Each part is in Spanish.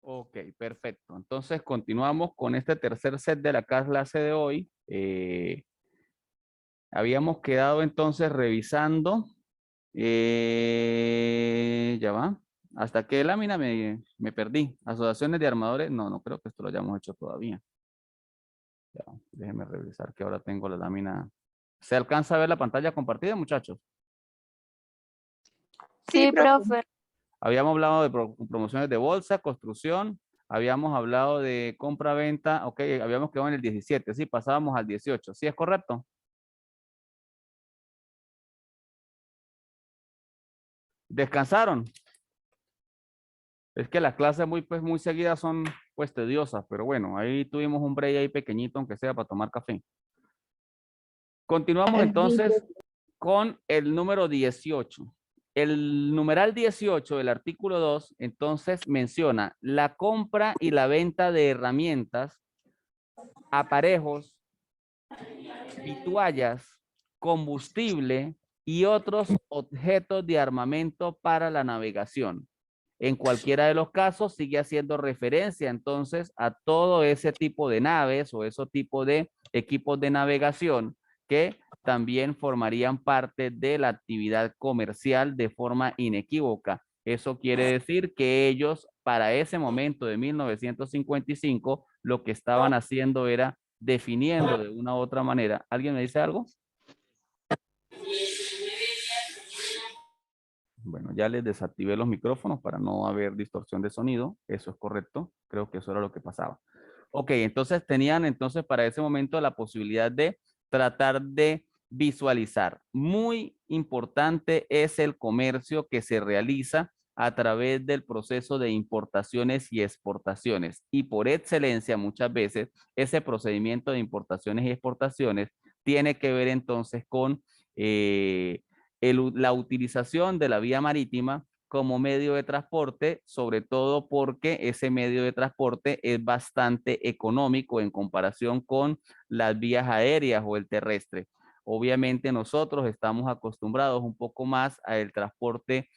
Ok, perfecto. Entonces continuamos con este tercer set de la clase de hoy. Habíamos quedado entonces revisando, ya va, ¿hasta qué lámina me perdí? Asociaciones de armadores, no, no creo que esto lo hayamos hecho todavía. Ya, déjenme revisar que ahora tengo la lámina. ¿Se alcanza a ver la pantalla compartida, muchachos? Sí, profe. Habíamos hablado de promociones de bolsa, construcción, habíamos hablado de compra-venta, ok, habíamos quedado en el 17, sí, pasábamos al 18, ¿sí es correcto? ¿Descansaron? Es que las clases muy seguidas son pues tediosas, pero bueno, ahí tuvimos un break ahí pequeñito, aunque sea para tomar café. Continuamos entonces con el número 18. El numeral 18 del artículo 2, entonces menciona la compra y la venta de herramientas, aparejos, vituallas, combustible y otros objetos de armamento para la navegación. En cualquiera de los casos sigue haciendo referencia entonces a todo ese tipo de naves o ese tipo de equipos de navegación que también formarían parte de la actividad comercial de forma inequívoca. Eso quiere decir que ellos para ese momento de 1955 lo que estaban haciendo era definiendo de una u otra manera. ¿Alguien me dice algo? Bueno, ya les desactivé los micrófonos para no haber distorsión de sonido. Eso es correcto. Creo que eso era lo que pasaba. Ok, entonces tenían entonces para ese momento la posibilidad de tratar de visualizar. Muy importante es el comercio que se realiza a través del proceso de importaciones y exportaciones. Y por excelencia, muchas veces, ese procedimiento de importaciones y exportaciones tiene que ver entonces con la utilización de la vía marítima como medio de transporte, sobre todo porque ese medio de transporte es bastante económico en comparación con las vías aéreas o el terrestre. Obviamente nosotros estamos acostumbrados un poco más al transporte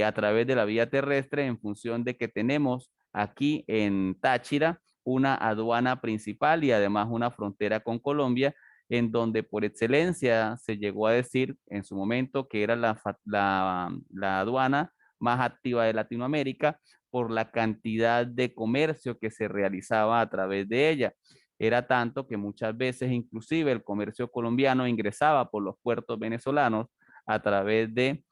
a través de la vía terrestre en función de que tenemos aquí en Táchira una aduana principal y además una frontera con Colombia en donde por excelencia se llegó a decir en su momento que era la aduana más activa de Latinoamérica por la cantidad de comercio que se realizaba a través de ella. Era tanto que muchas veces inclusive el comercio colombiano ingresaba por los puertos venezolanos a través de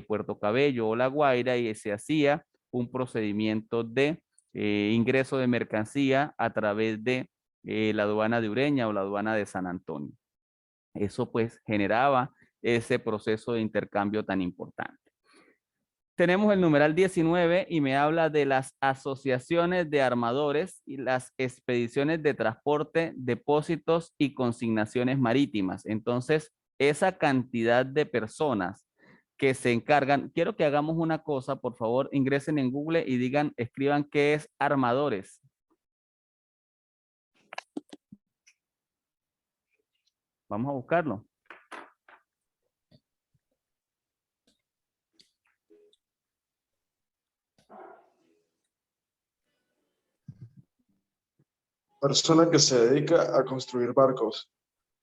Puerto Cabello o La Guaira y se hacía un procedimiento de ingreso de mercancía a través de la aduana de Ureña o la aduana de San Antonio. Eso pues generaba ese proceso de intercambio tan importante. Tenemos el numeral 19 y me habla de las asociaciones de armadores y las expediciones de transporte, depósitos y consignaciones marítimas. Entonces, esa cantidad de personas que se encargan, quiero que hagamos una cosa, por favor, ingresen en Google y digan, escriban qué es armadores. Vamos a buscarlo. Persona que se dedica a construir barcos.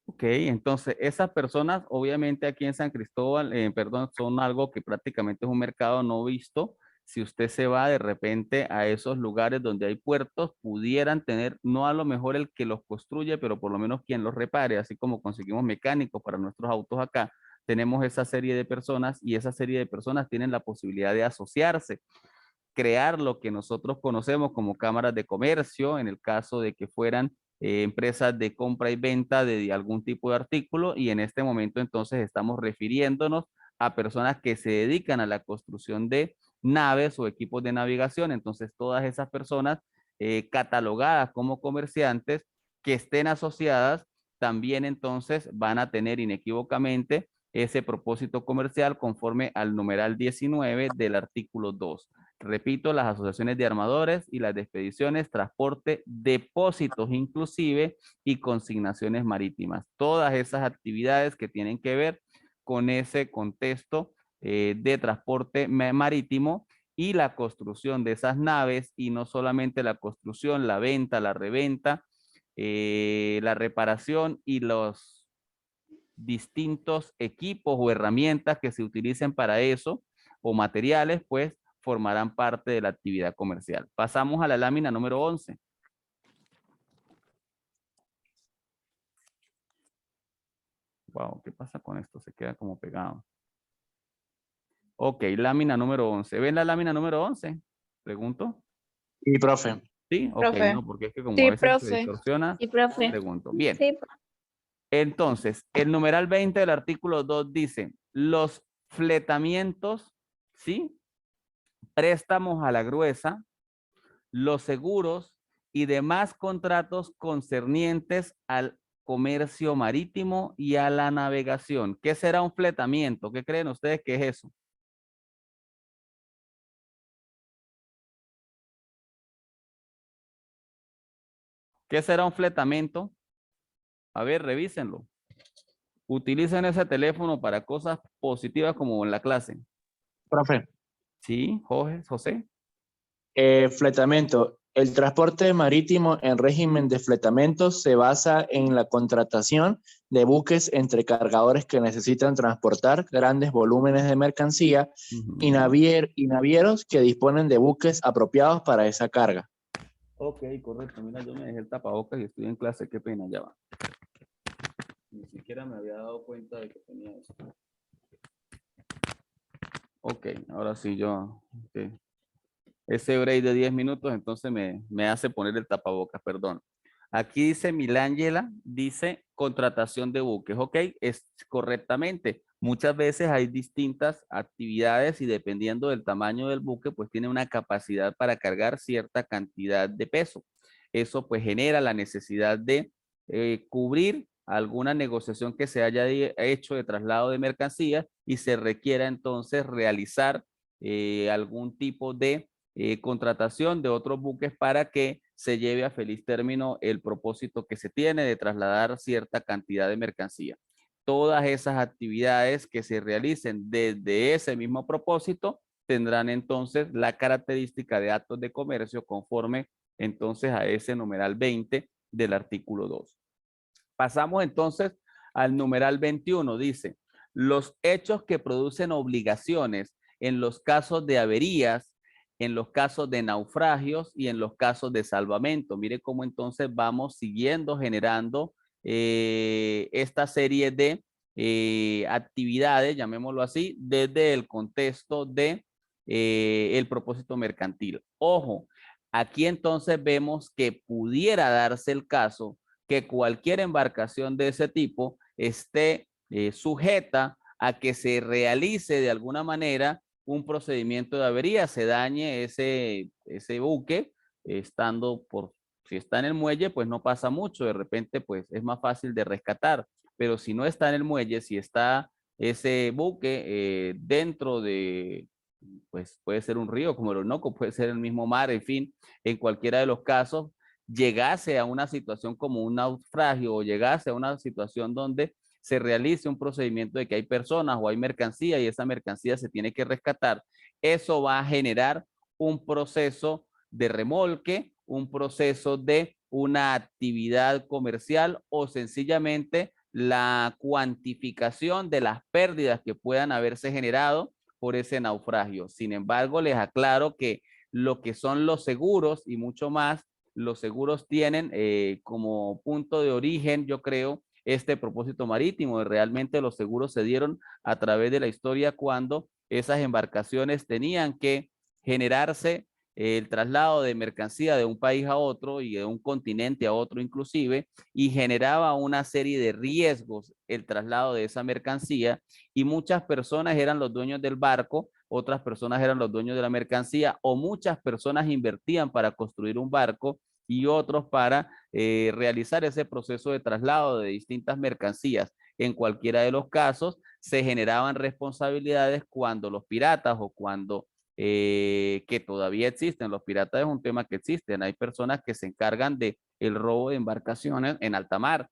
Ok, entonces esas personas obviamente aquí en San Cristóbal, perdón, son algo que prácticamente es un mercado no visto. Si usted se va de repente a esos lugares donde hay puertos, pudieran tener, no a lo mejor el que los construye, pero por lo menos quien los repare, así como conseguimos mecánicos para nuestros autos acá, tenemos esa serie de personas y esa serie de personas tienen la posibilidad de asociarse, crear lo que nosotros conocemos como cámaras de comercio, en el caso de que fueran empresas de compra y venta de algún tipo de artículo y en este momento entonces estamos refiriéndonos a personas que se dedican a la construcción de naves o equipos de navegación. Entonces todas esas personas catalogadas como comerciantes que estén asociadas también entonces van a tener inequívocamente ese propósito comercial conforme al numeral 19 del artículo 2. Repito, las asociaciones de armadores y las de expediciones, transporte, depósitos inclusive y consignaciones marítimas. Todas esas actividades que tienen que ver con ese contexto de transporte marítimo y la construcción de esas naves, y no solamente la construcción, la venta, la reventa, la reparación y los distintos equipos o herramientas que se utilicen para eso o materiales, pues formarán parte de la actividad comercial. Pasamos a la lámina número 11. Wow, ¿qué pasa con esto? Se queda como pegado. Ok, lámina número 11. ¿Ven la lámina número 11? Pregunto. Sí, profe. Sí, ok, Profe. no, porque es que como a Sí, veces se profe. distorsiona, Sí, profe. pregunto. Bien, Sí, entonces, el numeral 20 del artículo 2 dice, los fletamientos, ¿sí? Préstamos a la gruesa, los seguros y demás contratos concernientes al comercio marítimo y a la navegación. ¿Qué será un fletamiento? ¿Qué creen ustedes que es eso? ¿Qué será un fletamento? A ver, revísenlo. Utilicen ese teléfono para cosas positivas como en la clase. Profe, ¿Sí, Jorge, José? fletamento. El transporte marítimo en régimen de fletamento se basa en la contratación de buques entre cargadores que necesitan transportar grandes volúmenes de mercancía y navieros que disponen de buques apropiados para esa carga. Ok, correcto. Mira, yo me dejé el tapabocas y estoy en clase. Qué pena, ya va. Ni siquiera me había dado cuenta de que tenía eso. Ok, ahora sí yo. Okay. Ese break de 10 minutos entonces me hace poner el tapabocas, perdón. Aquí dice Milángela, dice contratación de buques. Ok, es correctamente. Muchas veces hay distintas actividades y dependiendo del tamaño del buque, pues tiene una capacidad para cargar cierta cantidad de peso. Eso pues genera la necesidad de cubrir alguna negociación que se haya hecho de traslado de mercancías y se requiera entonces realizar algún tipo de contratación de otros buques para que se lleve a feliz término el propósito que se tiene de trasladar cierta cantidad de mercancía. Todas esas actividades que se realicen desde ese mismo propósito tendrán entonces la característica de actos de comercio conforme entonces a ese numeral 20 del artículo 2. Pasamos entonces al numeral 21. Dice, los hechos que producen obligaciones en los casos de averías, en los casos de naufragios y en los casos de salvamento. Mire cómo entonces vamos siguiendo generando esta serie de actividades, llamémoslo así, desde el contexto de el propósito mercantil. Ojo, aquí entonces vemos que pudiera darse el caso que cualquier embarcación de ese tipo esté sujeta a que se realice de alguna manera un procedimiento de avería, se dañe ese buque, estando si está en el muelle, pues no pasa mucho, de repente pues es más fácil de rescatar, pero si no está en el muelle, si está ese buque dentro de, pues puede ser un río como el Orinoco, puede ser el mismo mar, en fin, en cualquiera de los casos, llegase a una situación como un naufragio o llegase a una situación donde se realice un procedimiento de que hay personas o hay mercancía y esa mercancía se tiene que rescatar, eso va a generar un proceso de remolque, un proceso de una actividad comercial o sencillamente la cuantificación de las pérdidas que puedan haberse generado por ese naufragio. Sin embargo, les aclaro que lo que son los seguros y mucho más, los seguros tienen como punto de origen, yo creo, este propósito marítimo. Realmente los seguros se dieron a través de la historia cuando esas embarcaciones tenían que generarse el traslado de mercancía de un país a otro y de un continente a otro inclusive, y generaba una serie de riesgos el traslado de esa mercancía y muchas personas eran los dueños del barco, otras personas eran los dueños de la mercancía o muchas personas invertían para construir un barco y otros para realizar ese proceso de traslado de distintas mercancías. En cualquiera de los casos se generaban responsabilidades cuando los piratas o cuando que todavía existen. Los piratas es un tema que existen. Hay personas que se encargan de el robo de embarcaciones en alta mar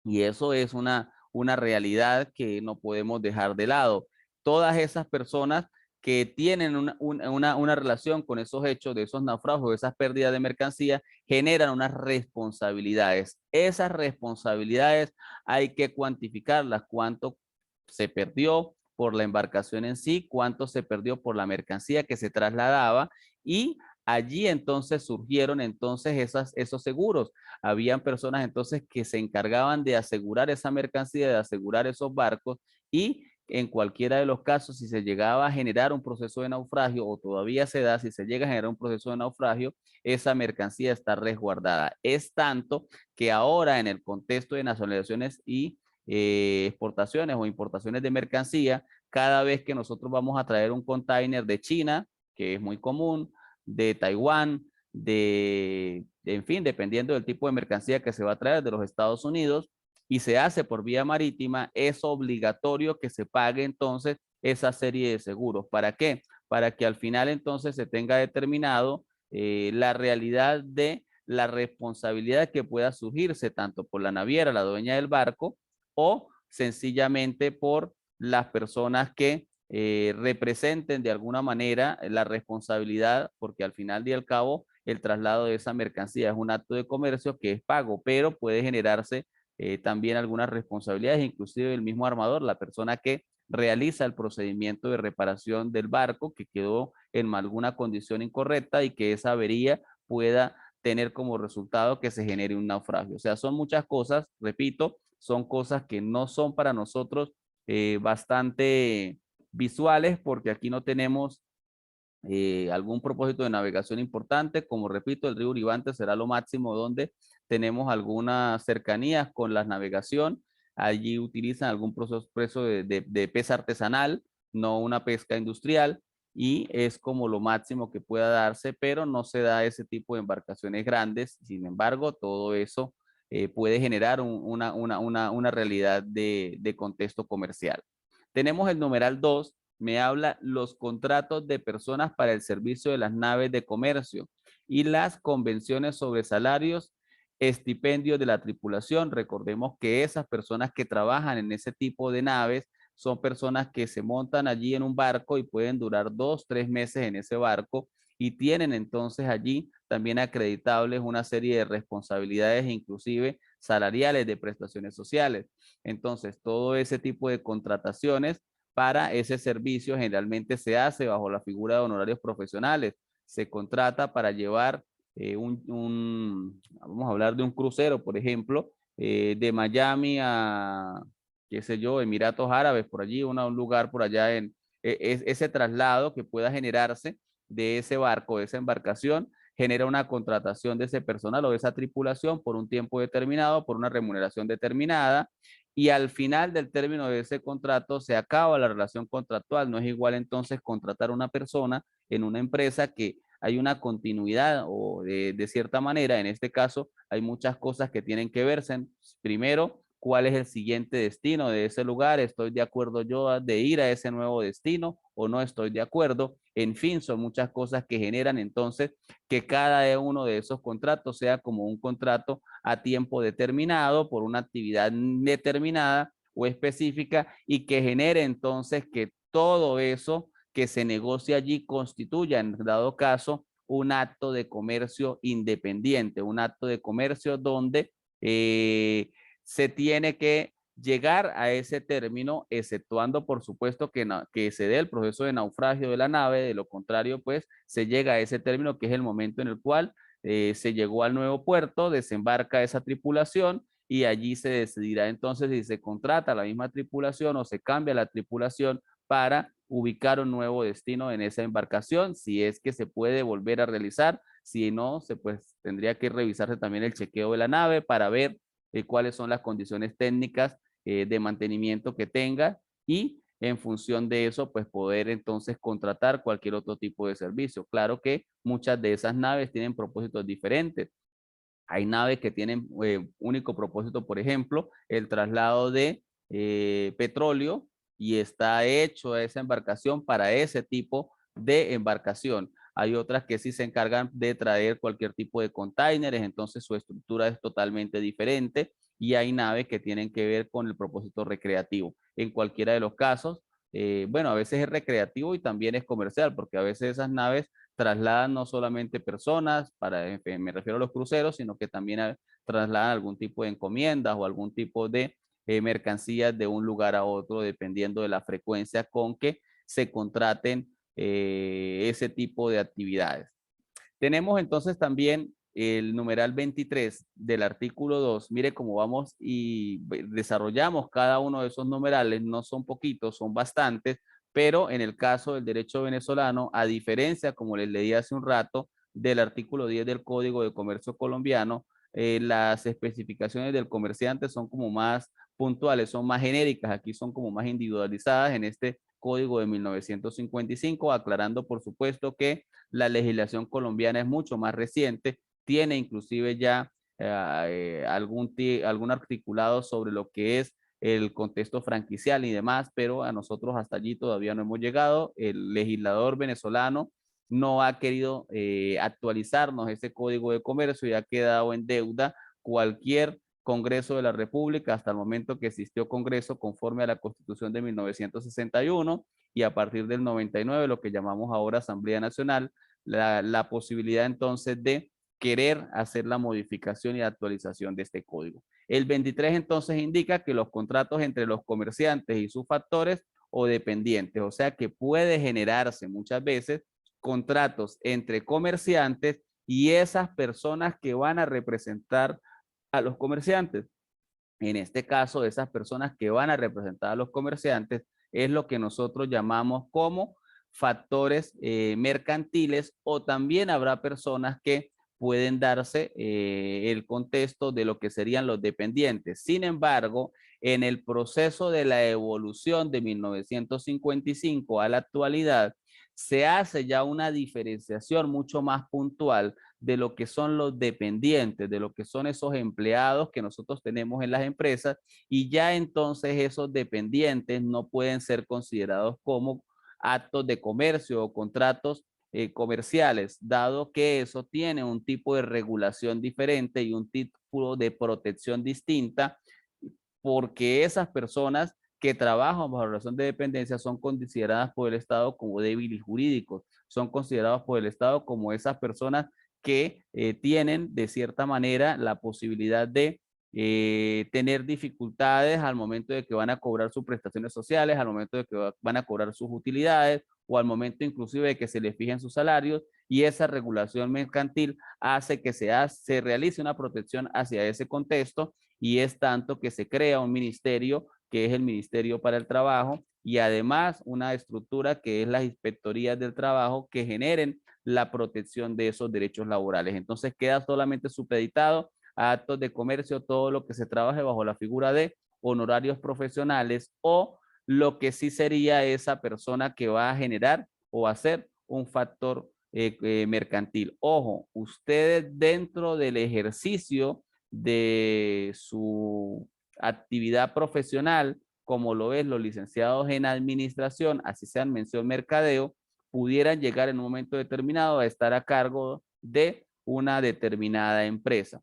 y eso es una realidad que no podemos dejar de lado. Todas esas personas que tienen una relación con esos hechos, de esos naufragios, de esas pérdidas de mercancía, generan unas responsabilidades. Esas responsabilidades hay que cuantificarlas, cuánto se perdió por la embarcación en sí, cuánto se perdió por la mercancía que se trasladaba, y allí entonces surgieron entonces esos seguros. Habían personas entonces que se encargaban de asegurar esa mercancía, de asegurar esos barcos, y en cualquiera de los casos, si se llegaba a generar un proceso de naufragio, o todavía se da, si se llega a generar un proceso de naufragio, esa mercancía está resguardada. Es tanto que ahora, en el contexto de nacionalizaciones y exportaciones o importaciones de mercancía, cada vez que nosotros vamos a traer un container de China, que es muy común, de Taiwán, en fin, dependiendo del tipo de mercancía que se va a traer de los Estados Unidos, y se hace por vía marítima, es obligatorio que se pague entonces esa serie de seguros. ¿Para qué? Para que al final entonces se tenga determinado la realidad de la responsabilidad que pueda surgirse tanto por la naviera, la dueña del barco, o sencillamente por las personas que representen de alguna manera la responsabilidad, porque al final y al cabo el traslado de esa mercancía es un acto de comercio que es pago, pero puede generarse también algunas responsabilidades, inclusive el mismo armador, la persona que realiza el procedimiento de reparación del barco que quedó en alguna condición incorrecta y que esa avería pueda tener como resultado que se genere un naufragio. O sea, son muchas cosas, repito, son cosas que no son para nosotros bastante visuales, porque aquí no tenemos algún propósito de navegación importante. Como repito, el río Uribante será lo máximo donde tenemos algunas cercanías con la navegación. Allí utilizan algún proceso de pesca artesanal, no una pesca industrial, y es como lo máximo que pueda darse, pero no se da ese tipo de embarcaciones grandes. Sin embargo, todo eso puede generar una realidad de contexto comercial. Tenemos el numeral 2, me habla los contratos de personas para el servicio de las naves de comercio y las convenciones sobre salarios, estipendios de la tripulación. Recordemos que esas personas que trabajan en ese tipo de naves son personas que se montan allí en un barco y pueden durar 2, 3 meses en ese barco, y tienen entonces allí también acreditables una serie de responsabilidades, inclusive salariales, de prestaciones sociales. Entonces, todo ese tipo de contrataciones para ese servicio generalmente se hace bajo la figura de honorarios profesionales. Se contrata para llevar vamos a hablar de un crucero, por ejemplo, de Miami a, qué sé yo, Emiratos Árabes, por allí, un lugar por allá ese traslado que pueda generarse de ese barco, de esa embarcación, genera una contratación de ese personal o de esa tripulación por un tiempo determinado, por una remuneración determinada, y al final del término de ese contrato se acaba la relación contractual. No es igual entonces contratar a una persona en una empresa que hay una continuidad, o de cierta manera, en este caso, hay muchas cosas que tienen que verse. Primero, cuál es el siguiente destino de ese lugar, estoy de acuerdo yo de ir a ese nuevo destino o no estoy de acuerdo. En fin, son muchas cosas que generan entonces que cada uno de esos contratos sea como un contrato a tiempo determinado por una actividad determinada o específica, y que genere entonces que todo eso que se negocia allí constituya, en dado caso, un acto de comercio independiente, un acto de comercio donde se tiene que llegar a ese término, exceptuando por supuesto que se dé el proceso de naufragio de la nave. De lo contrario, pues se llega a ese término, que es el momento en el cual se llegó al nuevo puerto, desembarca esa tripulación, y allí se decidirá entonces si se contrata la misma tripulación o se cambia la tripulación para ubicar un nuevo destino en esa embarcación, si es que se puede volver a realizar. Si no, pues tendría que revisarse también el chequeo de la nave para ver cuáles son las condiciones técnicas de mantenimiento que tenga, y en función de eso, pues poder entonces contratar cualquier otro tipo de servicio. Claro que muchas de esas naves tienen propósitos diferentes. Hay naves que tienen único propósito, por ejemplo, el traslado de petróleo, y está hecho esa embarcación para ese tipo de embarcación. Hay otras que sí se encargan de traer cualquier tipo de containers, entonces su estructura es totalmente diferente, y hay naves que tienen que ver con el propósito recreativo. En cualquiera de los casos, bueno, a veces es recreativo y también es comercial, porque a veces esas naves trasladan no solamente personas, me refiero a los cruceros, sino que también trasladan algún tipo de encomiendas o algún tipo de mercancías de un lugar a otro, dependiendo de la frecuencia con que se contraten ese tipo de actividades. Tenemos entonces también el numeral 23 del artículo 2. Mire cómo vamos y desarrollamos cada uno de esos numerales. No son poquitos, son bastantes, pero en el caso del derecho venezolano, a diferencia, como les leí hace un rato, del artículo 10 del Código de Comercio colombiano, las especificaciones del comerciante son como más puntuales, son más genéricas, aquí son como más individualizadas en este Código de 1955, aclarando por supuesto que la legislación colombiana es mucho más reciente, tiene inclusive ya algún articulado sobre lo que es el contexto franquicial y demás, pero a nosotros hasta allí todavía no hemos llegado. El legislador venezolano no ha querido actualizarnos ese código de comercio y ha quedado en deuda cualquier Congreso de la República hasta el momento que existió Congreso conforme a la Constitución de 1961 y a partir del 99, lo que llamamos ahora Asamblea Nacional, la posibilidad entonces de querer hacer la modificación y actualización de este código. El 23 entonces indica que los contratos entre los comerciantes y sus factores o dependientes, o sea que puede generarse muchas veces contratos entre comerciantes y esas personas que van a representar a los comerciantes. En este caso, esas personas que van a representar a los comerciantes es lo que nosotros llamamos como factores mercantiles, o también habrá personas que pueden darse el contexto de lo que serían los dependientes. Sin embargo, en el proceso de la evolución de 1955 a la actualidad, se hace ya una diferenciación mucho más puntual de lo que son los dependientes, de lo que son esos empleados que nosotros tenemos en las empresas, y ya entonces esos dependientes no pueden ser considerados como actos de comercio o contratos comerciales, dado que eso tiene un tipo de regulación diferente y un tipo de protección distinta, porque esas personas que trabajan bajo relación de dependencia son consideradas por el Estado como débiles jurídicos, son considerados por el Estado como esas personas que tienen de cierta manera la posibilidad de tener dificultades al momento de que van a cobrar sus prestaciones sociales, al momento de que van a cobrar sus utilidades o al momento inclusive de que se les fijen sus salarios, y esa regulación mercantil hace que se realice una protección hacia ese contexto, y es tanto que se crea un ministerio que es el Ministerio para el Trabajo, y además una estructura que es las inspectorías del trabajo que generen la protección de esos derechos laborales. Entonces queda solamente supeditado a actos de comercio todo lo que se trabaje bajo la figura de honorarios profesionales, o lo que sí sería esa persona que va a generar o hacer un factor mercantil. Ojo, ustedes dentro del ejercicio de su actividad profesional, como lo es los licenciados en administración, así sean mención mercadeo, pudieran llegar en un momento determinado a estar a cargo de una determinada empresa.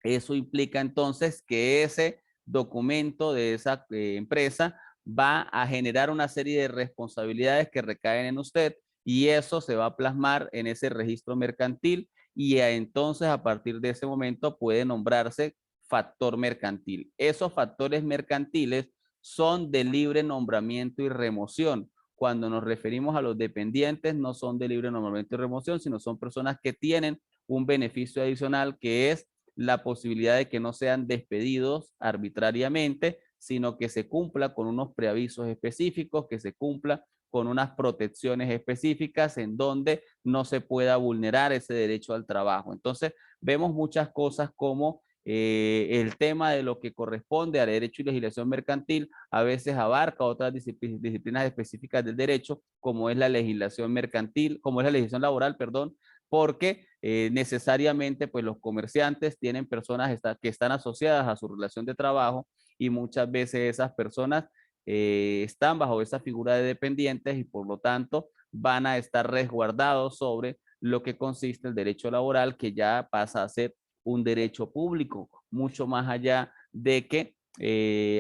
Eso implica entonces que ese documento de esa empresa va a generar una serie de responsabilidades que recaen en usted, y eso se va a plasmar en ese registro mercantil, y entonces a partir de ese momento puede nombrarse factor mercantil. Esos factores mercantiles son de libre nombramiento y remoción. Cuando nos referimos a los dependientes, no son de libre nombramiento y remoción, sino son personas que tienen un beneficio adicional, que es la posibilidad de que no sean despedidos arbitrariamente, sino que se cumpla con unos preavisos específicos, que se cumpla con unas protecciones específicas en donde no se pueda vulnerar ese derecho al trabajo. Entonces, vemos muchas cosas como el tema de lo que corresponde al derecho y legislación mercantil a veces abarca otras disciplinas específicas del derecho, como es la legislación mercantil, como es la legislación laboral, perdón, porque necesariamente pues los comerciantes tienen personas que están asociadas a su relación de trabajo, y muchas veces esas personas están bajo esa figura de dependientes, y por lo tanto van a estar resguardados sobre lo que consiste el derecho laboral, que ya pasa a ser un derecho público, mucho más allá de que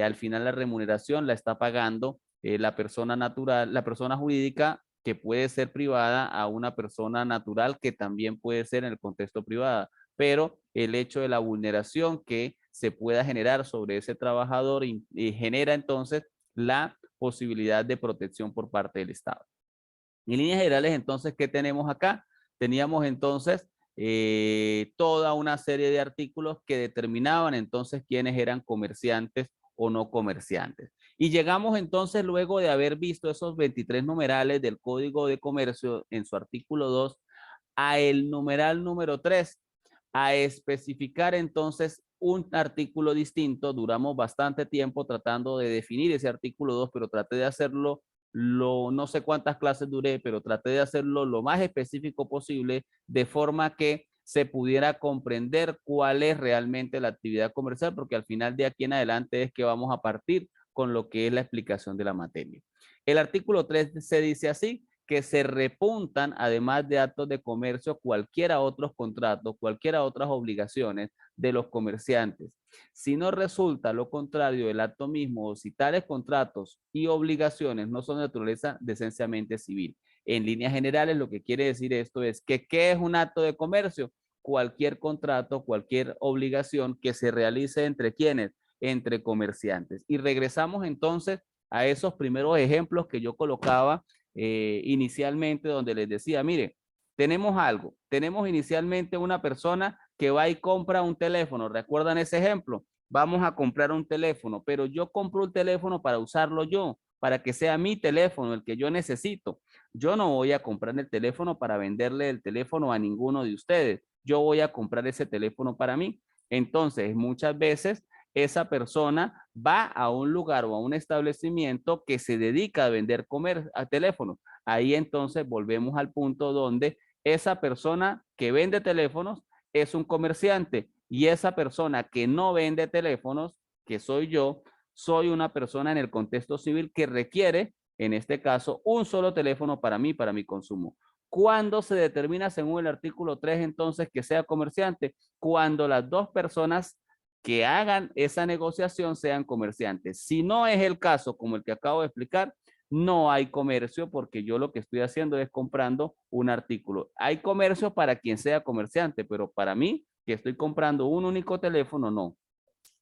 al final la remuneración la está pagando la persona natural, la persona jurídica que puede ser privada a una persona natural que también puede ser en el contexto privado. Pero el hecho de la vulneración que se pueda generar sobre ese trabajador y genera entonces la posibilidad de protección por parte del Estado. En líneas generales, entonces, ¿qué tenemos acá? Teníamos entonces toda una serie de artículos que determinaban entonces quiénes eran comerciantes o no comerciantes. Y llegamos entonces, luego de haber visto esos 23 numerales del Código de Comercio en su artículo 2, a el numeral número 3, a especificar entonces un artículo distinto. Duramos bastante tiempo tratando de definir ese artículo 2, pero traté de hacerlo, no sé cuántas clases duré, pero traté de hacerlo lo más específico posible, de forma que se pudiera comprender cuál es realmente la actividad comercial, porque al final de aquí en adelante es que vamos a partir con lo que es la explicación de la materia. El artículo 3 se dice así: que se repuntan, además de actos de comercio, cualquiera otros contratos, cualquiera otras obligaciones de los comerciantes. Si no resulta lo contrario del acto mismo, o si tales contratos y obligaciones no son de naturaleza de esencialmente civil. En líneas generales, lo que quiere decir esto es que ¿qué es un acto de comercio? Cualquier contrato, cualquier obligación que se realice entre quienes, entre comerciantes. Y regresamos entonces a esos primeros ejemplos que yo colocaba inicialmente, donde les decía, mire, tenemos algo, tenemos inicialmente una persona que va y compra un teléfono. ¿Recuerdan ese ejemplo? Vamos a comprar un teléfono, pero yo compro un teléfono para usarlo yo, para que sea mi teléfono, el que yo necesito. Yo no voy a comprar el teléfono para venderle el teléfono a ninguno de ustedes. Yo voy a comprar ese teléfono para mí. Entonces, muchas veces esa persona va a un lugar o a un establecimiento que se dedica a vender a teléfonos. Ahí entonces volvemos al punto donde esa persona que vende teléfonos es un comerciante, y esa persona que no vende teléfonos, que soy yo, soy una persona en el contexto civil que requiere, en este caso, un solo teléfono para mí, para mi consumo. ¿Cuándo se determina, según el artículo 3, entonces, que sea comerciante? Cuando las dos personas que hagan esa negociación sean comerciantes. Si no es el caso, como el que acabo de explicar, no hay comercio, porque yo lo que estoy haciendo es comprando un artículo. Hay comercio para quien sea comerciante, pero para mí, que estoy comprando un único teléfono, no.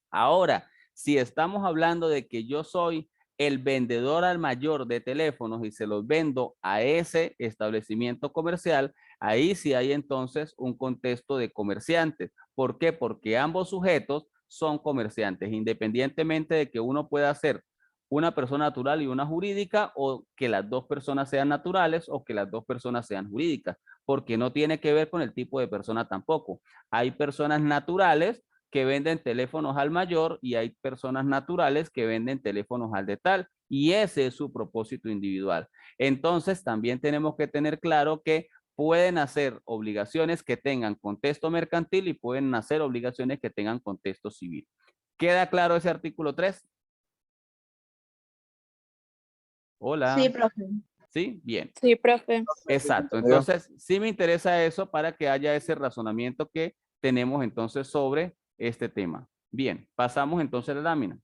Ahora, si estamos hablando de que yo soy el vendedor al mayor de teléfonos y se los vendo a ese establecimiento comercial, ahí sí hay entonces un contexto de comerciantes. ¿Por qué? Porque ambos sujetos son comerciantes, independientemente de que uno pueda ser una persona natural y una jurídica, o que las dos personas sean naturales o que las dos personas sean jurídicas, porque no tiene que ver con el tipo de persona tampoco. Hay personas naturales que venden teléfonos al mayor y hay personas naturales que venden teléfonos al de tal, y ese es su propósito individual. Entonces también tenemos que tener claro que pueden hacer obligaciones que tengan contexto mercantil y pueden hacer obligaciones que tengan contexto civil. ¿Queda claro ese artículo 3? Hola. Sí, profe. ¿Sí? Bien. Sí, profe. Exacto. Entonces, sí me interesa eso para que haya ese razonamiento que tenemos entonces sobre este tema. Bien, pasamos entonces a la lámina.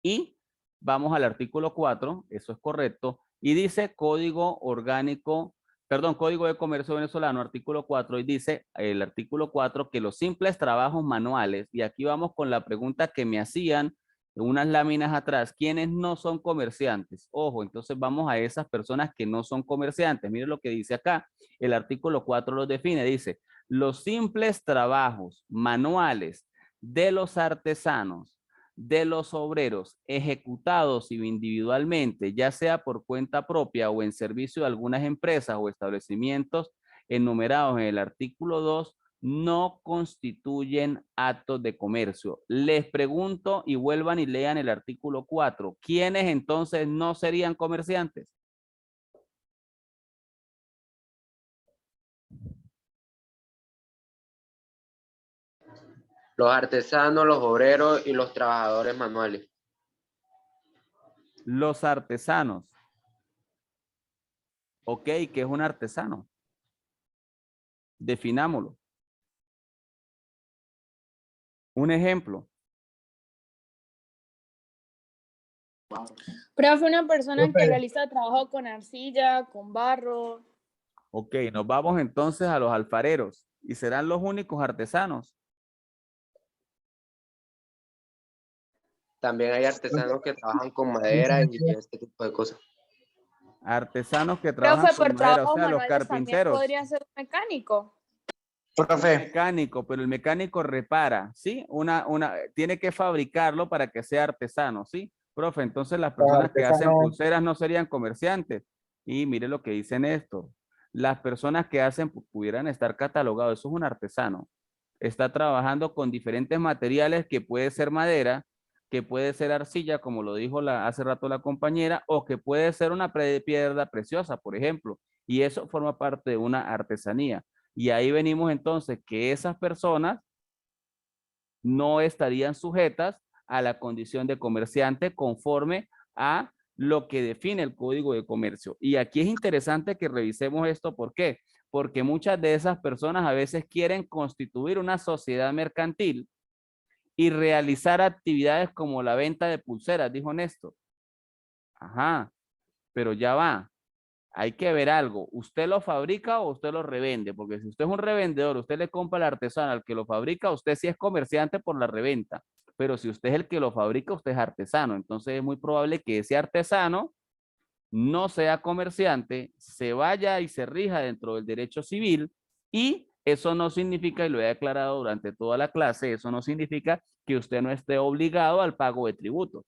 Y vamos al artículo 4, eso es correcto, y dice Código Orgánico, perdón, Código de Comercio Venezolano, artículo 4, y dice el artículo 4 que los simples trabajos manuales, y aquí vamos con la pregunta que me hacían unas láminas atrás, ¿quiénes no son comerciantes? Ojo, entonces vamos a esas personas que no son comerciantes. Miren lo que dice acá, el artículo 4 los define, dice, los simples trabajos manuales de los artesanos, de los obreros ejecutados individualmente, ya sea por cuenta propia o en servicio de algunas empresas o establecimientos enumerados en el artículo 2, no constituyen actos de comercio. Les pregunto y vuelvan y lean el artículo 4. ¿Quiénes entonces no serían comerciantes? Los artesanos, los obreros y los trabajadores manuales. Los artesanos. Ok, ¿qué es un artesano? Definámoslo. Un ejemplo. Profe, una persona que Profe. realiza trabajo con arcilla, con barro. Ok, nos vamos entonces a los alfareros y serán los únicos artesanos. También hay artesanos que trabajan con madera y este tipo de cosas. Artesanos que trabajan Profe, con por madera, o trabajos sea, los manuales también carpinteros. podría ser un mecánico. Profe, Mecánico, pero el mecánico repara, ¿sí? Tiene que fabricarlo para que sea artesano, ¿sí? Profe, entonces las personas que hacen artesano. pulseras no serían comerciantes. Y mire lo que dicen esto. Las personas que hacen pudieran estar catalogados, eso es un artesano. Está trabajando con diferentes materiales que puede ser madera, que puede ser arcilla, como lo dijo hace rato la compañera, o que puede ser una piedra preciosa, por ejemplo. Y eso forma parte de una artesanía. Y ahí venimos entonces que esas personas no estarían sujetas a la condición de comerciante conforme a lo que define el Código de Comercio. Y aquí es interesante que revisemos esto. ¿Por qué? Porque muchas de esas personas a veces quieren constituir una sociedad mercantil y realizar actividades como la venta de pulseras, dijo Néstor. Ajá, pero ya va. Hay que ver algo. ¿Usted lo fabrica o usted lo revende? Porque si usted es un revendedor, usted le compra al artesano al que lo fabrica, usted sí es comerciante por la reventa. Pero si usted es el que lo fabrica, usted es artesano. Entonces es muy probable que ese artesano no sea comerciante, se vaya y se rija dentro del derecho civil y eso no significa, y lo he aclarado durante toda la clase, eso no significa que usted no esté obligado al pago de tributos.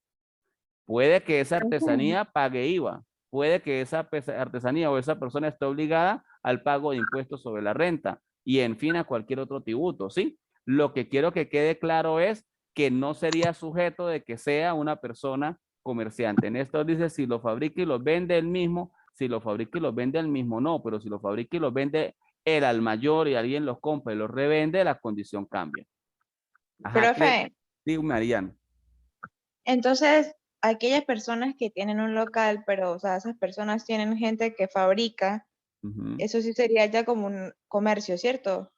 Puede que esa artesanía pague IVA, puede que esa artesanía o esa persona esté obligada al pago de impuestos sobre la renta y en fin a cualquier otro tributo, ¿sí? Lo que quiero que quede claro es que no sería sujeto de que sea una persona comerciante. En esto dice si lo fabrica y lo vende él mismo, si lo fabrica y lo vende él mismo no, pero si lo fabrica y lo vende él al mayor y alguien los compra y los revende, la condición cambia. Ajá, Profe, digo, Mariana. entonces aquellas personas que tienen un local, pero o sea, esas personas tienen gente que fabrica, eso sí sería ya como un comercio, ¿cierto?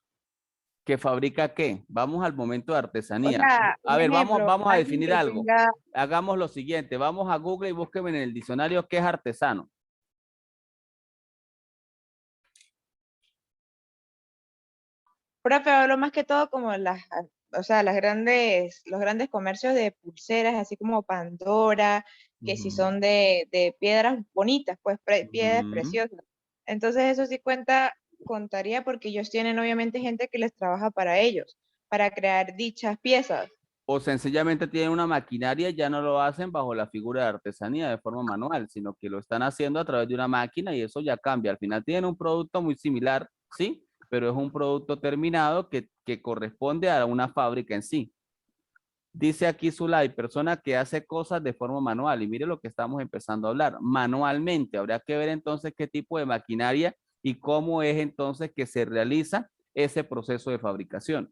¿Que fabrica qué? Vamos al momento de O artesanía. sea, A un ver, ejemplo, vamos a alguien definir que algo. tenga, Hagamos lo siguiente. Vamos a Google y búsqueme en el diccionario qué es artesano. profe, hablo más que todo como o sea, los grandes comercios de pulseras, así como Pandora, que si son de piedras bonitas, pues piedras preciosas. Entonces eso sí contaría porque ellos tienen obviamente gente que les trabaja para ellos, para crear dichas piezas. O sencillamente tienen una maquinaria y ya no lo hacen bajo la figura de artesanía de forma manual, sino que lo están haciendo a través de una máquina y eso ya cambia. Al final tienen un producto muy similar, ¿sí? Pero es un producto terminado que corresponde a una fábrica en sí. Dice aquí Zulay, persona que hace cosas de forma manual. Y mire lo que estamos empezando a hablar. Manualmente, habría que ver entonces qué tipo de maquinaria y cómo es entonces que se realiza ese proceso de fabricación.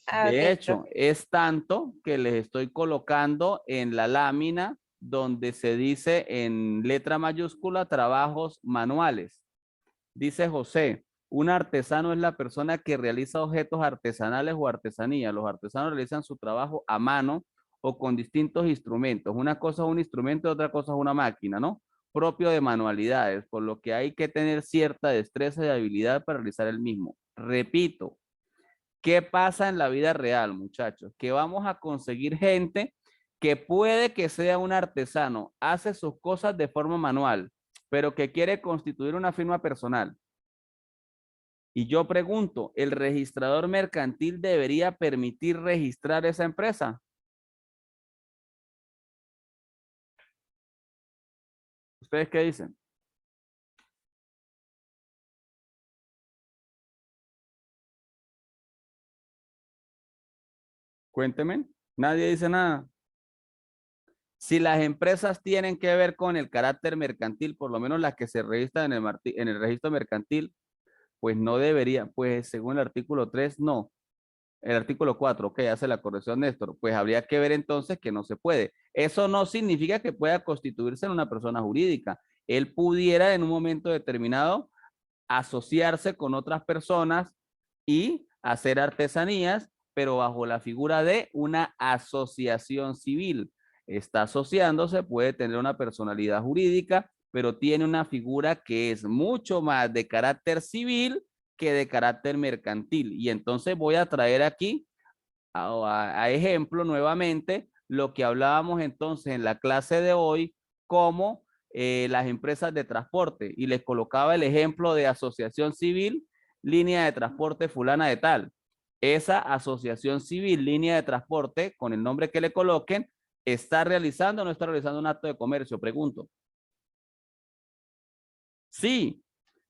Ah, De ok, hecho, profe. es tanto que les estoy colocando en la lámina donde se dice en letra mayúscula trabajos manuales. Dice José, un artesano es la persona que realiza objetos artesanales o artesanía. Los artesanos realizan su trabajo a mano o con distintos instrumentos. Una cosa es un instrumento, otra cosa es una máquina, ¿no? Propio de manualidades, por lo que hay que tener cierta destreza y habilidad para realizar el mismo. Repito, ¿qué pasa en la vida real, muchachos? Que vamos a conseguir gente que puede que sea un artesano, hace sus cosas de forma manual, pero que quiere constituir una firma personal. Y yo pregunto, ¿el registrador mercantil debería permitir registrar esa empresa? ¿Ustedes qué dicen? Cuéntenme. Nadie dice nada. Si las empresas tienen que ver con el carácter mercantil, por lo menos las que se registran en el registro mercantil, pues no debería, pues según el artículo 3, no. El artículo 4, ok, hace la corrección Néstor. Pues habría que ver entonces que no se puede. Eso no significa que pueda constituirse en una persona jurídica. Él pudiera en un momento determinado asociarse con otras personas y hacer artesanías pero bajo la figura de una asociación civil. Está asociándose, puede tener una personalidad jurídica, pero tiene una figura que es mucho más de carácter civil que de carácter mercantil. Y entonces voy a traer aquí a ejemplo nuevamente lo que hablábamos entonces en la clase de hoy como las empresas de transporte, y les colocaba el ejemplo de asociación civil, línea de transporte fulana de tal. Esa asociación civil, línea de transporte, con el nombre que le coloquen, ¿está realizando o no está realizando un acto de comercio? Pregunto. Sí,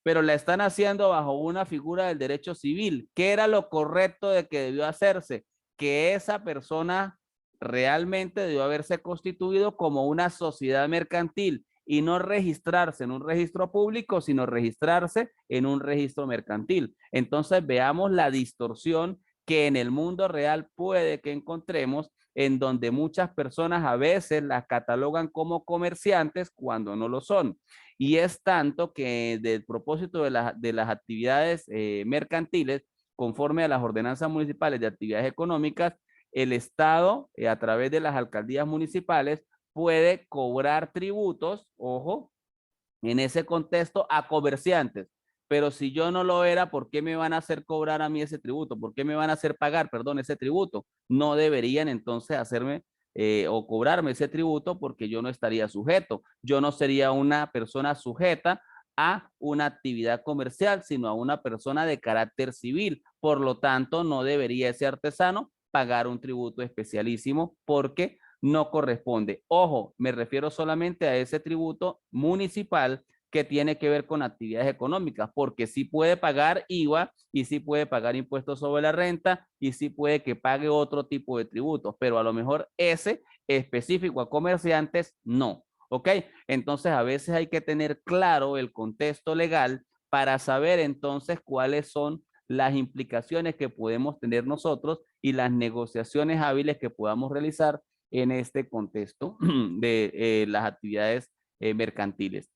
pero la están haciendo bajo una figura del derecho civil. ¿Qué era lo correcto de que debió hacerse? Que esa persona realmente debió haberse constituido como una sociedad mercantil y no registrarse en un registro público, sino registrarse en un registro mercantil. Entonces veamos la distorsión que en el mundo real puede que encontremos, en donde muchas personas a veces las catalogan como comerciantes cuando no lo son. Y es tanto que del propósito de las actividades mercantiles, conforme a las ordenanzas municipales de actividades económicas, el Estado, a través de las alcaldías municipales, puede cobrar tributos, ojo, en ese contexto a comerciantes. Pero si yo no lo era, ¿por qué me van a hacer cobrar a mí ese tributo? ¿Por qué me van a hacer pagar, perdón, ese tributo? No deberían entonces hacerme o cobrarme ese tributo, porque yo no estaría sujeto. Yo no sería una persona sujeta a una actividad comercial, sino a una persona de carácter civil. Por lo tanto, no debería ese artesano pagar un tributo especialísimo porque no corresponde. Ojo, me refiero solamente a ese tributo municipal que tiene que ver con actividades económicas, porque sí puede pagar IVA y sí puede pagar impuestos sobre la renta y sí puede que pague otro tipo de tributos, pero a lo mejor ese específico a comerciantes no. ¿Ok? Entonces a veces hay que tener claro el contexto legal para saber entonces cuáles son las implicaciones que podemos tener nosotros y las negociaciones hábiles que podamos realizar en este contexto de las actividades mercantiles.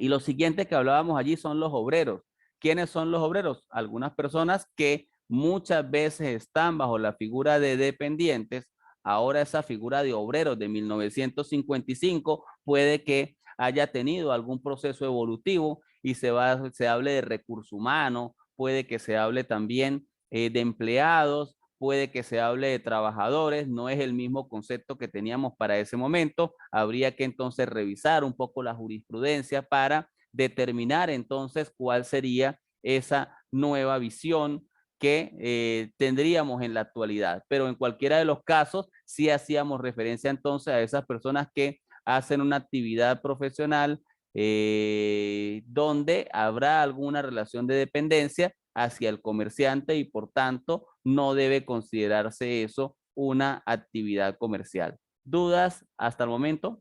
Y lo siguiente que hablábamos allí son los obreros. ¿Quiénes son los obreros? Algunas personas que muchas veces están bajo la figura de dependientes. Ahora esa figura de obreros de 1955 puede que haya tenido algún proceso evolutivo y se hable de recurso humano, puede que se hable también de empleados, puede que se hable de trabajadores, no es el mismo concepto que teníamos para ese momento. Habría que entonces revisar un poco la jurisprudencia para determinar entonces cuál sería esa nueva visión que tendríamos en la actualidad. Pero en cualquiera de los casos, sí hacíamos referencia entonces a esas personas que hacen una actividad profesional donde habrá alguna relación de dependencia hacia el comerciante y por tanto no debe considerarse eso una actividad comercial. ¿Dudas hasta el momento?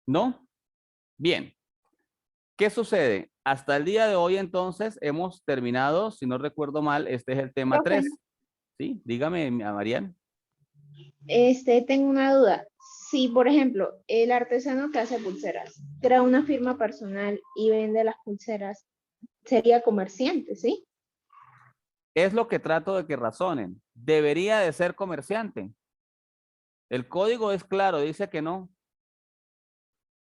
¿No? Bien. ¿Qué sucede? Hasta el día de hoy entonces hemos terminado, si no recuerdo mal, este es el tema Profe, 3. ¿Sí? Dígame, a Marian. tengo una duda. Si, por ejemplo, el artesano que hace pulseras crea una firma personal y vende las pulseras, sería comerciante, ¿sí? Es lo que trato de que razonen. ¿Debería de ser comerciante? El código es claro, dice que no.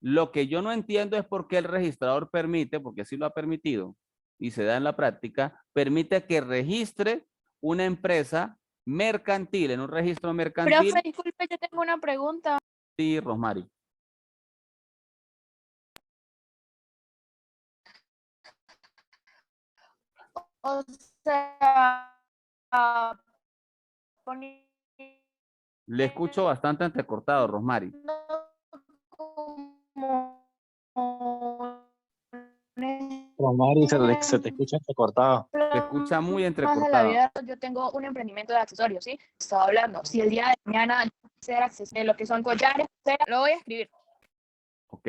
Lo que yo no entiendo es por qué el registrador permite, porque sí lo ha permitido y se da en la práctica, permite que registre una empresa mercantil en un registro mercantil. Profe, disculpe, yo tengo una pregunta. Sí, Rosmary. O sea, poniendo Le escucho bastante entrecortado, Rosmary. como un Romari, se te escucha entrecortado. Se escucha muy más de la entrecortado. vida, yo tengo un emprendimiento de accesorios, ¿sí? Estaba hablando, si el día de mañana yo quisiera acceder a lo que son collares, lo voy a escribir. ¿Ok?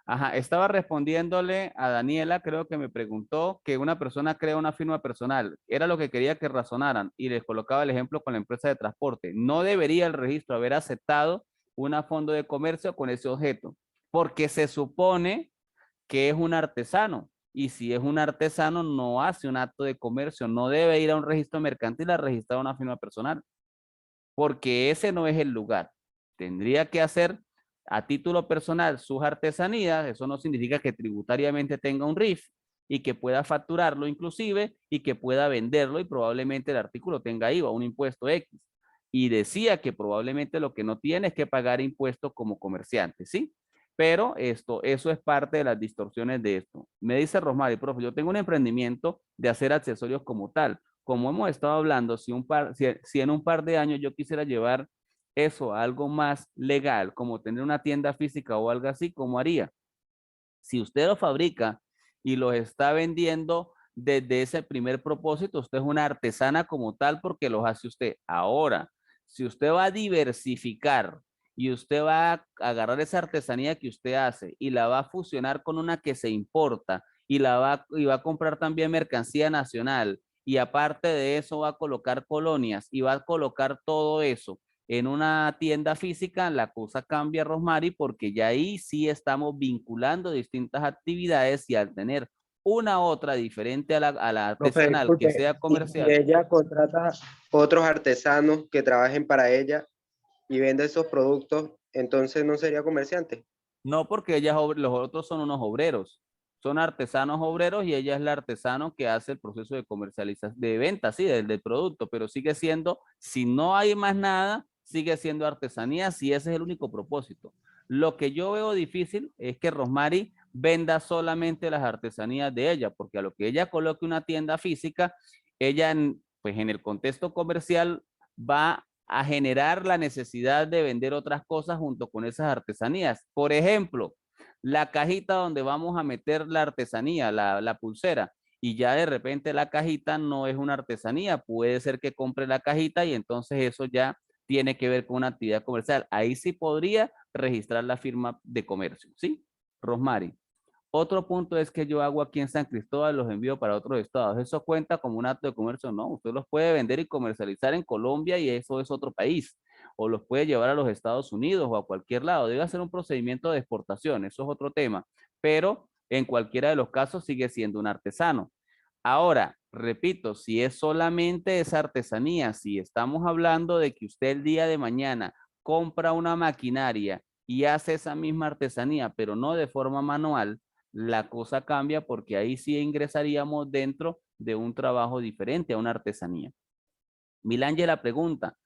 Ajá, estaba respondiéndole a Daniela, creo que me preguntó que una persona crea una firma personal. Era lo que quería que razonaran y les colocaba el ejemplo con la empresa de transporte. No debería el registro haber aceptado una fondo de comercio con ese objeto, porque se supone ¿qué es un artesano? Y si es un artesano, no hace un acto de comercio, no debe ir a un registro mercantil a registrar una firma personal, porque ese no es el lugar. Tendría que hacer a título personal sus artesanías, eso no significa que tributariamente tenga un RIF y que pueda facturarlo inclusive y que pueda venderlo y probablemente el artículo tenga IVA, un impuesto X. Y decía que probablemente lo que no tiene es que pagar impuestos como comerciante, ¿sí? Pero eso es parte de las distorsiones de esto. Me dice Rosmary, profe, yo tengo un emprendimiento de hacer accesorios como tal. Como hemos estado hablando, si en un par de años yo quisiera llevar eso a algo más legal, como tener una tienda física o algo así, ¿cómo haría? Si usted lo fabrica y lo está vendiendo desde ese primer propósito, usted es una artesana como tal porque los hace usted. Ahora, si usted va a diversificar y usted va a agarrar esa artesanía que usted hace y la va a fusionar con una que se importa y va a comprar también mercancía nacional y aparte de eso va a colocar colonias y va a colocar todo eso en una tienda física, la cosa cambia, Rosmary, porque ya ahí sí estamos vinculando distintas actividades y al tener una otra diferente a la Profe, artesanal que disculpe, sea y comercial. ella contrata otros artesanos que trabajen para ella y vende esos productos, entonces no sería comerciante. No, porque los otros son unos obreros, son artesanos obreros y ella es la artesano que hace el proceso de comercialización, de venta, sí, del producto, pero sigue siendo, si no hay más nada, sigue siendo artesanía, si ese es el único propósito. Lo que yo veo difícil es que Rosmary venda solamente las artesanías de ella, porque a lo que ella coloque una tienda física, ella, pues en el contexto comercial, va a generar la necesidad de vender otras cosas junto con esas artesanías. Por ejemplo, la cajita donde vamos a meter la artesanía, la pulsera, y ya de repente la cajita no es una artesanía, puede ser que compre la cajita y entonces eso ya tiene que ver con una actividad comercial. Ahí sí podría registrar la firma de comercio, ¿sí? Rosmary. Otro punto es que yo hago aquí en San Cristóbal, los envío para otros estados. ¿Eso cuenta como un acto de comercio? No, usted los puede vender y comercializar en Colombia y eso es otro país. O los puede llevar a los Estados Unidos o a cualquier lado. Debe hacer un procedimiento de exportación, eso es otro tema. Pero en cualquiera de los casos sigue siendo un artesano. Ahora, repito, si es solamente esa artesanía, si estamos hablando de que usted el día de mañana compra una maquinaria y hace esa misma artesanía, pero no de forma manual, la cosa cambia porque ahí sí ingresaríamos dentro de un trabajo diferente, a una artesanía. Milángela pregunta,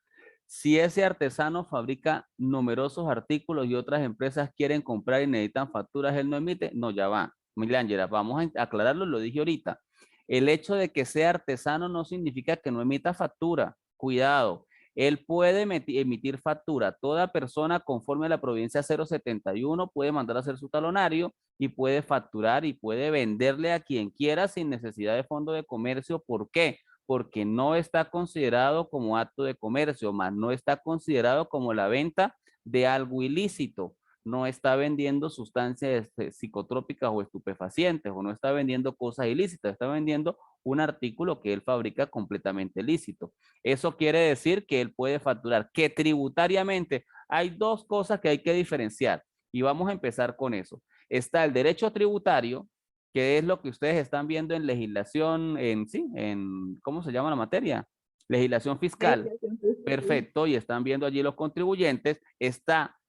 si ese artesano fabrica numerosos artículos y otras empresas quieren comprar y necesitan facturas, ¿él no emite? No, ya va. Milángela, vamos a aclararlo, lo dije ahorita. El hecho de que sea artesano no significa que no emita factura. Cuidado. Él puede emitir factura. Toda persona conforme a la provincia 071 puede mandar a hacer su talonario y puede facturar y puede venderle a quien quiera sin necesidad de fondo de comercio. ¿Por qué? Porque no está considerado como acto de comercio, más no está considerado como la venta de algo ilícito. No está vendiendo sustancias psicotrópicas o estupefacientes o no está vendiendo cosas ilícitas, está vendiendo un artículo que él fabrica completamente lícito. Eso quiere decir que él puede facturar, que tributariamente hay dos cosas que hay que diferenciar y vamos a empezar con eso. Está el derecho tributario, que es lo que ustedes están viendo en legislación, ¿cómo se llama la materia? Legislación fiscal. Perfecto, y están viendo allí los contribuyentes,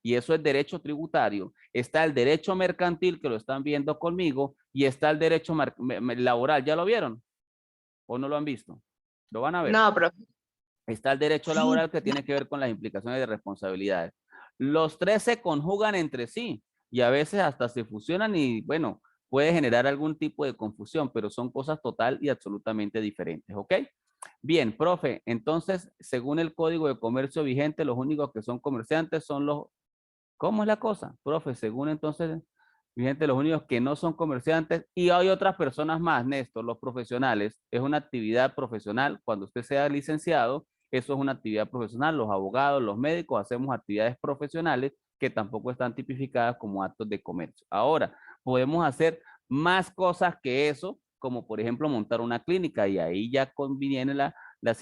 y eso es derecho tributario, está el derecho mercantil que lo están viendo conmigo y está el derecho laboral, ¿ya lo vieron? ¿O no lo han visto? ¿Lo van a ver? No, profe. Está el derecho laboral que tiene que ver con las implicaciones de responsabilidades. Los tres se conjugan entre sí y a veces hasta se fusionan y bueno, puede generar algún tipo de confusión, pero son cosas total y absolutamente diferentes, ¿ok? Bien, profe, entonces, según el Código de Comercio vigente, los únicos que son comerciantes son los... ¿Cómo es la cosa? Profe, según entonces, vigente, los únicos que no son comerciantes y hay otras personas más, Néstor, los profesionales, es una actividad profesional. Cuando usted sea licenciado, eso es una actividad profesional. Los abogados, los médicos, hacemos actividades profesionales que tampoco están tipificadas como actos de comercio. Ahora, podemos hacer más cosas que eso, como por ejemplo montar una clínica y ahí ya conviene